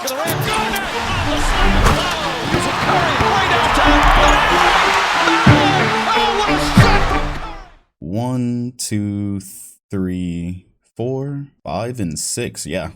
back of the rim. Got it! Oh, the slam foul! Using Curry way downtown. Oh, what a shot from Curry! 1, 2, 3, 4, 5, and 6. Yeah.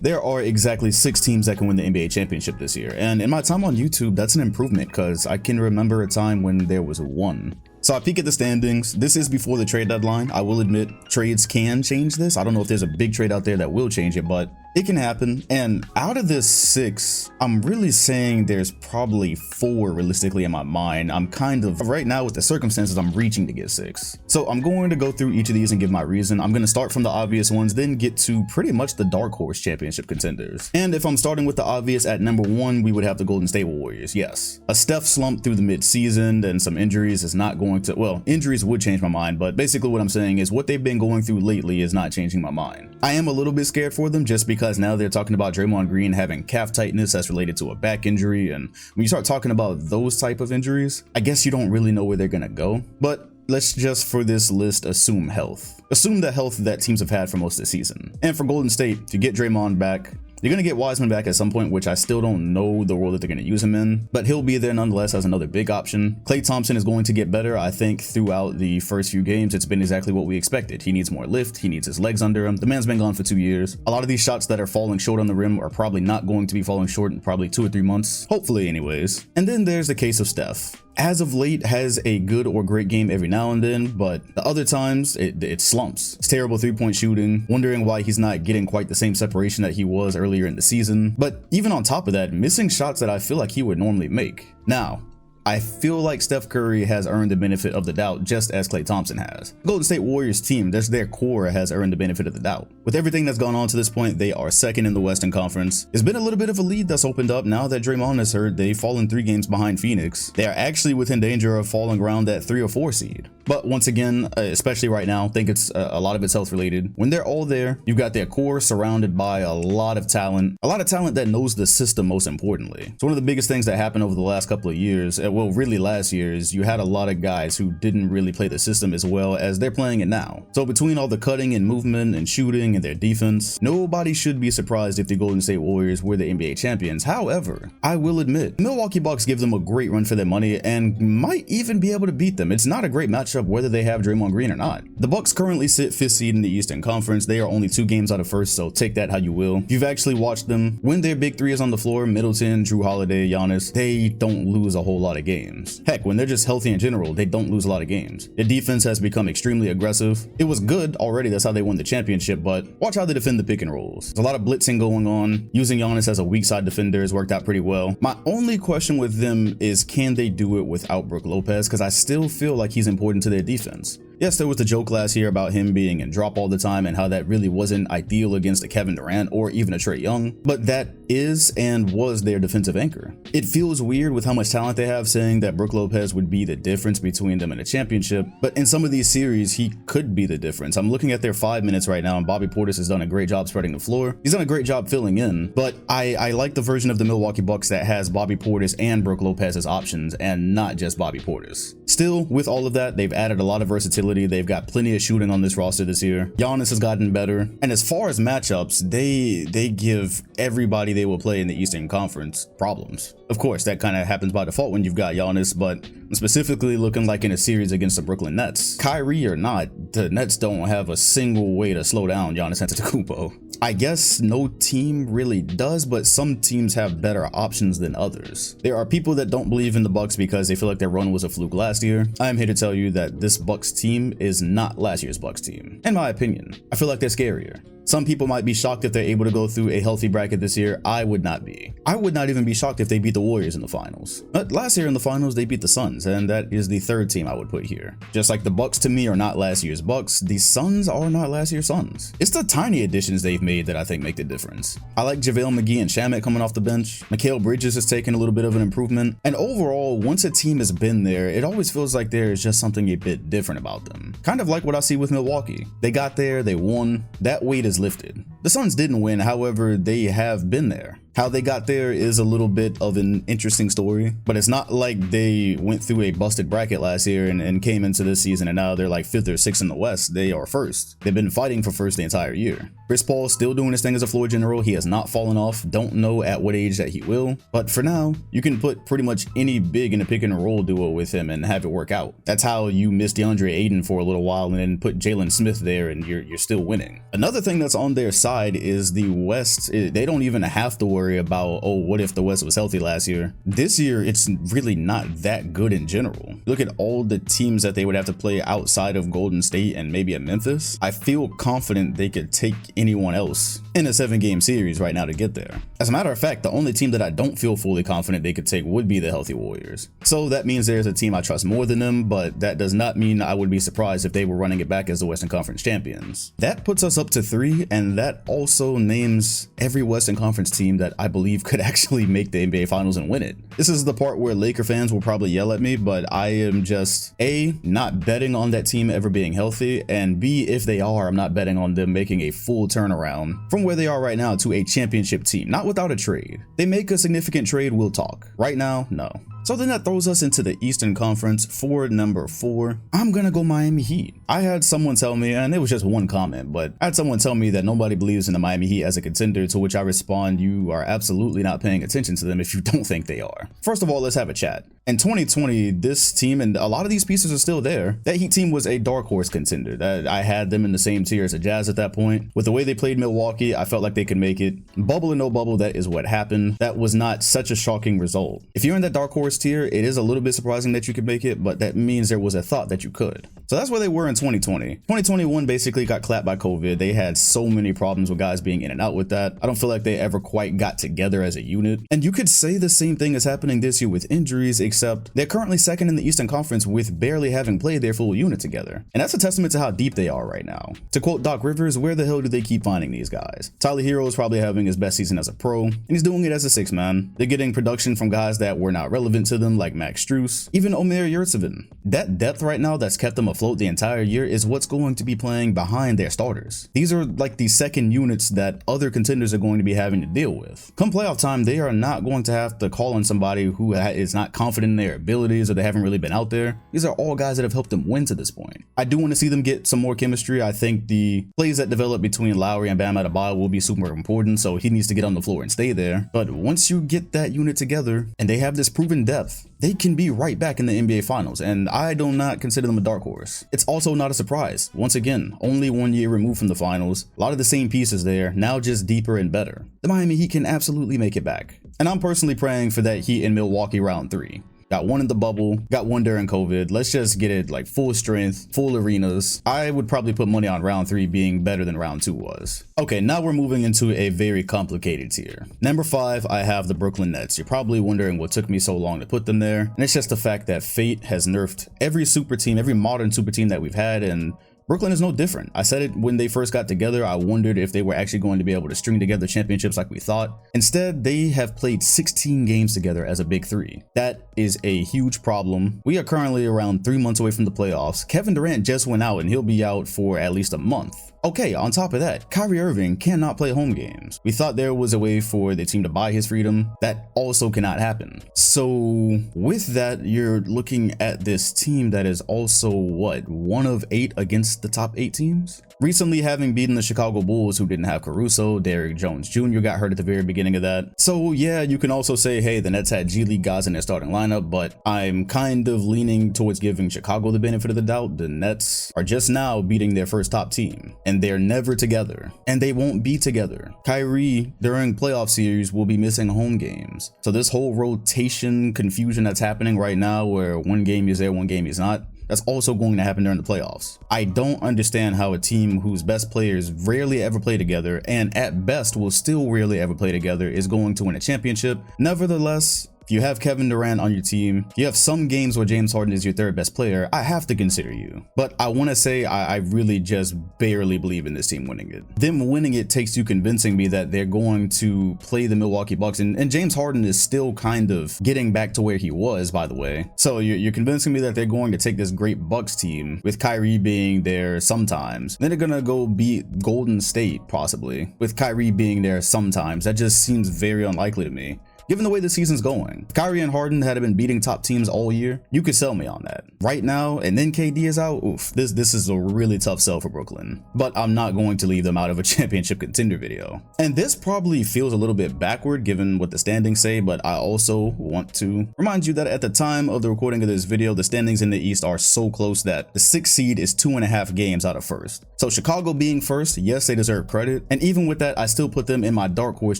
There are exactly 6 teams that can win the NBA championship this year, and in my time on YouTube, that's an improvement because I can remember a time when there was 1. So I peek at the standings. This is before the trade deadline. I will admit trades can change this. I don't know if there's a big trade out there that will change it, but it can happen. And out of this 6, I'm really saying there's probably 4 realistically in my mind. I'm kind of, right now with the circumstances, I'm reaching to get 6. So I'm going to go through each of these and give my reason. I'm going to start from the obvious ones, then get to pretty much the dark horse championship contenders. And if I'm starting with the obvious at number 1, we would have the Golden State Warriors. Yes, a Steph slump through the mid-season and some injuries is not going to, well, injuries would change my mind, but basically what I'm saying is what they've been going through lately is not changing my mind. I am a little bit scared for them just because now they're talking about Draymond Green having calf tightness that's related to a back injury, and when you start talking about those type of injuries, I guess you don't really know where they're gonna go. But let's just, for this list, assume health. Assume the health that teams have had for most of the season. And for Golden State, to get Draymond back, you're going to get Wiseman back at some point, which I still don't know the role that they're going to use him in, but he'll be there nonetheless as another big option. Klay Thompson is going to get better. I think throughout the first few games, it's been exactly what we expected. He needs more lift. He needs his legs under him. The man's been gone for 2 years. A lot of these shots that are falling short on the rim are probably not going to be falling short in probably 2 or 3 months. Hopefully anyways. And then there's the case of Steph. As of late, has a good or great game every now and then, but the other times it slumps. It's terrible 3-point shooting, wondering why he's not getting quite the same separation that he was earlier in the season. But even on top of that, missing shots that I feel like he would normally make. Now, I feel like Steph Curry has earned the benefit of the doubt just as Klay Thompson has. The Golden State Warriors team, just their core, has earned the benefit of the doubt. With everything that's gone on to this point, they are second in the Western Conference. It's been a little bit of a lead that's opened up now that Draymond has hurt. They've fallen 3 games behind Phoenix. They are actually within danger of falling around that 3 or 4 seed. But once again, especially right now, I think it's a lot of it's health related. When they're all there, you've got their core surrounded by a lot of talent that knows the system most importantly. So one of the biggest things that happened over the last couple of years, well, really last year, is you had a lot of guys who didn't really play the system as well as they're playing it now. So between all the cutting and movement and shooting and their defense, nobody should be surprised if the Golden State Warriors were the NBA champions. However, I will admit, Milwaukee Bucks give them a great run for their money and might even be able to beat them. It's not a great matchup whether they have Draymond Green or not. The Bucks currently sit 5th seed in the Eastern Conference. They are only 2 games out of first, so take that how you will. If you've actually watched them, when their big 3 is on the floor, Middleton, Drew Holiday, Giannis, they don't lose a whole lot of games. Heck, when they're just healthy in general, they don't lose a lot of games. Their defense has become extremely aggressive. It was good already, that's how they won the championship, but watch how they defend the pick and rolls. There's a lot of blitzing going on. Using Giannis as a weak side defender has worked out pretty well. My only question with them is, can they do it without Brook Lopez? Because I still feel like he's important to their defense. Yes, there was the joke last year about him being in drop all the time and how that really wasn't ideal against a Kevin Durant or even a Trae Young, but that is and was their defensive anchor. It feels weird with how much talent they have saying that Brook Lopez would be the difference between them and a championship, but in some of these series, he could be the difference. I'm looking at their 5 minutes right now, and Bobby Portis has done a great job spreading the floor. He's done a great job filling in, but I like the version of the Milwaukee Bucks that has Bobby Portis and Brook Lopez as options and not just Bobby Portis. Still, with all of that, they've added a lot of versatility. They've got plenty of shooting on this roster this year. Giannis has gotten better. And as far as matchups, they give everybody they will play in the Eastern Conference problems. Of course, that kind of happens by default when you've got Giannis, but specifically looking like in a series against the Brooklyn Nets. Kyrie or not, the Nets don't have a single way to slow down Giannis Antetokounmpo. I guess no team really does, but some teams have better options than others. There are people that don't believe in the Bucks because they feel like their run was a fluke last year. I'm here to tell you that this Bucks team is not last year's Bucks team. In my opinion, I feel like they're scarier. Some people might be shocked if they're able to go through a healthy bracket this year. I would not be. I would not even be shocked if they beat the Warriors in the finals. But last year in the finals, they beat the Suns, and that is the 3rd team I would put here. Just like the Bucks to me are not last year's Bucks, the Suns are not last year's Suns. It's the tiny additions they've made that I think make the difference. I like JaVale McGee and Shamet coming off the bench. Mikal Bridges has taken a little bit of an improvement. And overall, once a team has been there, it always feels like there is just something a bit different about them. Kind of like what I see with Milwaukee. They got there, they won, that weight is lifted. The Suns didn't win, however, they have been there. How they got there is a little bit of an interesting story, but it's not like they went through a busted bracket last year and came into this season and now they're like 5th or 6th in the West. They are first. They've been fighting for first the entire year. Chris Paul still doing his thing as a floor general. He has not fallen off. Don't know at what age that he will, but for now, you can put pretty much any big in a pick and roll duo with him and have it work out. That's how you missed DeAndre Ayton for a little while and then put Jalen Smith there and you're still winning. Another thing that's on their side is the West. They don't even have to worry about, oh, what if the West was healthy last year? This year, it's really not that good in general. Look at all the teams that they would have to play outside of Golden State and maybe at Memphis. I feel confident they could take anyone else in a 7-game series right now to get there. As a matter of fact, the only team that I don't feel fully confident they could take would be the healthy Warriors. So that means there's a team I trust more than them, but that does not mean I would be surprised if they were running it back as the Western Conference champions. That puts us up to 3, and that also names every Western Conference team that I believe could actually make the NBA Finals and win it. This is the part where Laker fans will probably yell at me, but I am just A, not betting on that team ever being healthy, and B, if they are, I'm not betting on them making a full turnaround from where they are right now to a championship team, not without a trade. They make a significant trade, we'll talk. Right now, no. So then that throws us into the Eastern Conference for number 4. I'm gonna go Miami Heat. I had someone tell me, and it was just one comment, but I had someone tell me that nobody believes in the Miami Heat as a contender, to which I respond, you are absolutely not paying attention to them if you don't think they are. First of all, let's have a chat. In 2020, this team, and a lot of these pieces are still there, that Heat team was a dark horse contender. That I had them in the same tier as the Jazz at that point. With the way they played Milwaukee, I felt like they could make it. Bubble or no bubble, that is what happened. That was not such a shocking result. If you're in that dark horse tier, it is a little bit surprising that you could make it, but that means there was a thought that you could. So that's where they were in 2020. 2021 basically got clapped by COVID. They had so many problems with guys being in and out with that. I don't feel like they ever quite got together as a unit. And you could say the same thing is happening this year with injuries, except they're currently second in the Eastern Conference with barely having played their full unit together. And that's a testament to how deep they are right now. To quote Doc Rivers, where the hell do they keep finding these guys? Tyler Hero is probably having his best season as a pro, and he's doing it as a 6-man. They're getting production from guys that were not relevant to them, like Max Strus, even Omer Yurtseven. That depth right now that's kept them afloat the entire year is what's going to be playing behind their starters. These are like the second units that other contenders are going to be having to deal with. Come playoff time, they are not going to have to call on somebody who is not confident in their abilities or they haven't really been out there. These are all guys that have helped them win to this point. I do want to see them get some more chemistry. I think the plays that develop between Lowry and Bam Adebayo will be super important, so he needs to get on the floor and stay there. But once you get that unit together and they have this proven depth, they can be right back in the NBA Finals, and I do not consider them a dark horse. It's also not a surprise. Once again, only 1 year removed from the finals, a lot of the same pieces there, now just deeper and better. The Miami Heat can absolutely make it back. And I'm personally praying for that Heat in Milwaukee round 3. Got one in the bubble, got one during COVID. Let's just get it like full strength, full arenas. I would probably put money on round 3 being better than round 2 was. Okay, now we're moving into a very complicated tier. Number 5, I have the Brooklyn Nets. You're probably wondering what took me so long to put them there. And it's just the fact that fate has nerfed every super team, every modern super team that we've had, and Brooklyn is no different. I said it when they first got together. I wondered if they were actually going to be able to string together championships like we thought. Instead, they have played 16 games together as a big 3. That is a huge problem. We are currently around 3 months away from the playoffs. Kevin Durant just went out and he'll be out for at least a month. Okay, on top of that, Kyrie Irving cannot play home games. We thought there was a way for the team to buy his freedom. That also cannot happen. So with that, you're looking at this team that is also, what, 1 of 8 against the top 8 teams? Recently having beaten the Chicago Bulls, who didn't have Caruso. Derrick Jones Jr. got hurt at the very beginning of that. So yeah, you can also say, hey, the Nets had G League guys in their starting lineup, but I'm kind of leaning towards giving Chicago the benefit of the doubt. The Nets are just now beating their first top team, and they're never together, and they won't be together. Kyrie, during playoff series, will be missing home games. So this whole rotation confusion that's happening right now, where one game he's there, one game he's not, that's also going to happen during the playoffs. I don't understand how a team whose best players rarely ever play together, and at best will still rarely ever play together, is going to win a championship. Nevertheless, If you have Kevin Durant on your team, if you have some games where James Harden is your third best player, I have to consider you. But I want to say I really just barely believe in this team winning it. Them winning it takes you convincing me that they're going to play the Milwaukee Bucks, and James Harden is still kind of getting back to where he was, by the way. So you're convincing me that they're going to take this great Bucks team with Kyrie being there sometimes. Then they're gonna go beat Golden State possibly with Kyrie being there sometimes. That just seems very unlikely to me. Given the way the season's going, if Kyrie and Harden had been beating top teams all year, you could sell me on that. Right now, and then KD is out, oof, this is a really tough sell for Brooklyn. But I'm not going to leave them out of a championship contender video. And this probably feels a little bit backward given what the standings say, but I also want to remind you that at the time of the recording of this video, the standings in the East are so close that the 6th seed is 2.5 games out of first. So Chicago being first, yes, they deserve credit. And even with that, I still put them in my dark horse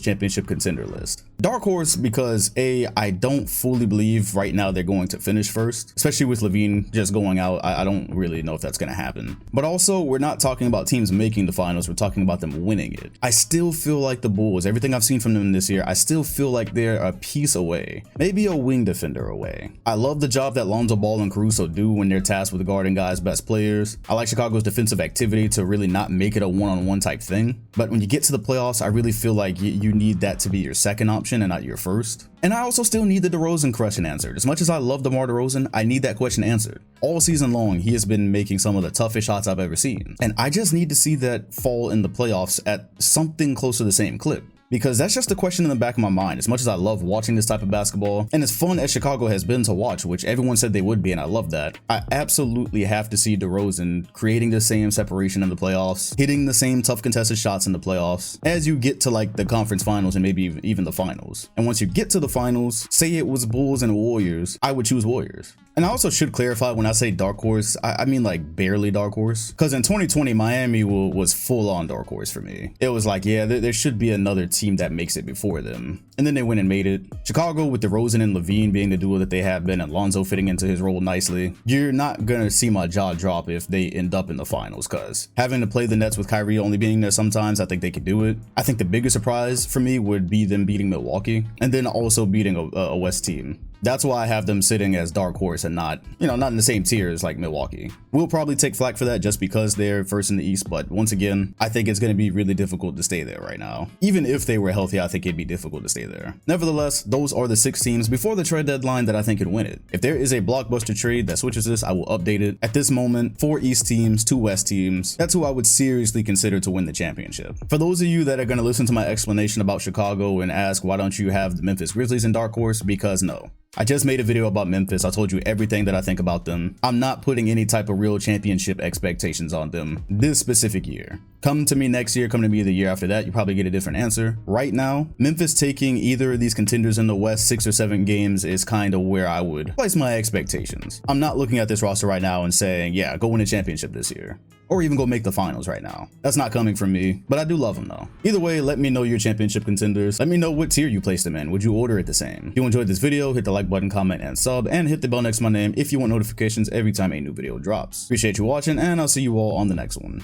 championship contender list. Dark horse because I don't fully believe right now they're going to finish first, especially with LaVine just going out. I don't really know if that's going to happen. But also, we're not talking about teams making the finals. We're talking about them winning it. I still feel like the Bulls, everything I've seen from them this year, I still feel like they're a piece away, maybe a wing defender away. I love the job that Lonzo Ball and Caruso do when they're tasked with guarding guys' best players. I like Chicago's defensive activity to really not make it a one-on-one type thing. But when you get to the playoffs, I really feel like you need that to be your second option and not your first. And I also still need the DeRozan question answered. As much as I love DeMar DeRozan, I need that question answered. All season long, he has been making some of the toughest shots I've ever seen. And I just need to see that fall in the playoffs at something close to the same clip. Because that's just a question in the back of my mind. As much as I love watching this type of basketball, and as fun as Chicago has been to watch, which everyone said they would be, and I love that, I absolutely have to see DeRozan creating the same separation in the playoffs, hitting the same tough contested shots in the playoffs, as you get to like the conference finals and maybe even the finals. And once you get to the finals, say it was Bulls and Warriors, I would choose Warriors. And I also should clarify, when I say dark horse, I mean like barely dark horse. Because in 2020, Miami was full on dark horse for me. It was like, yeah, there should be another team that makes it before them. And then they went and made it. Chicago, with DeRozan and LaVine being the duo that they have been, and Lonzo fitting into his role nicely, you're not going to see my jaw drop if they end up in the finals. Because having to play the Nets with Kyrie only being there sometimes, I think they could do it. I think the biggest surprise for me would be them beating Milwaukee, and then also beating a West team. That's why I have them sitting as dark horse and not in the same tier as like Milwaukee. We'll probably take flack for that just because they're first in the East, but once again, I think it's going to be really difficult to stay there right now. Even if they were healthy, I think it'd be difficult to stay there. Nevertheless, those are the 6 teams before the trade deadline that I think could win it. If there is a blockbuster trade that switches this, I will update it. At this moment, 4 East teams, 2 West teams. That's who I would seriously consider to win the championship. For those of you that are going to listen to my explanation about Chicago and ask why don't you have the Memphis Grizzlies in dark horse, because no. I just made a video about Memphis. I told you everything that I think about them. I'm not putting any type of real championship expectations on them this specific year. Come to me next year, come to me the year after that, you probably get a different answer. Right now, Memphis taking either of these contenders in the West 6 or 7 games is kind of where I would place my expectations. I'm not looking at this roster right now and saying, yeah, go win a championship this year. Or even go make the finals right now. That's not coming from me, but I do love them though. Either way, let me know your championship contenders. Let me know what tier you placed them in. Would you order it the same? If you enjoyed this video, hit the like button, comment, and sub, and hit the bell next to my name if you want notifications every time a new video drops. Appreciate you watching, and I'll see you all on the next one.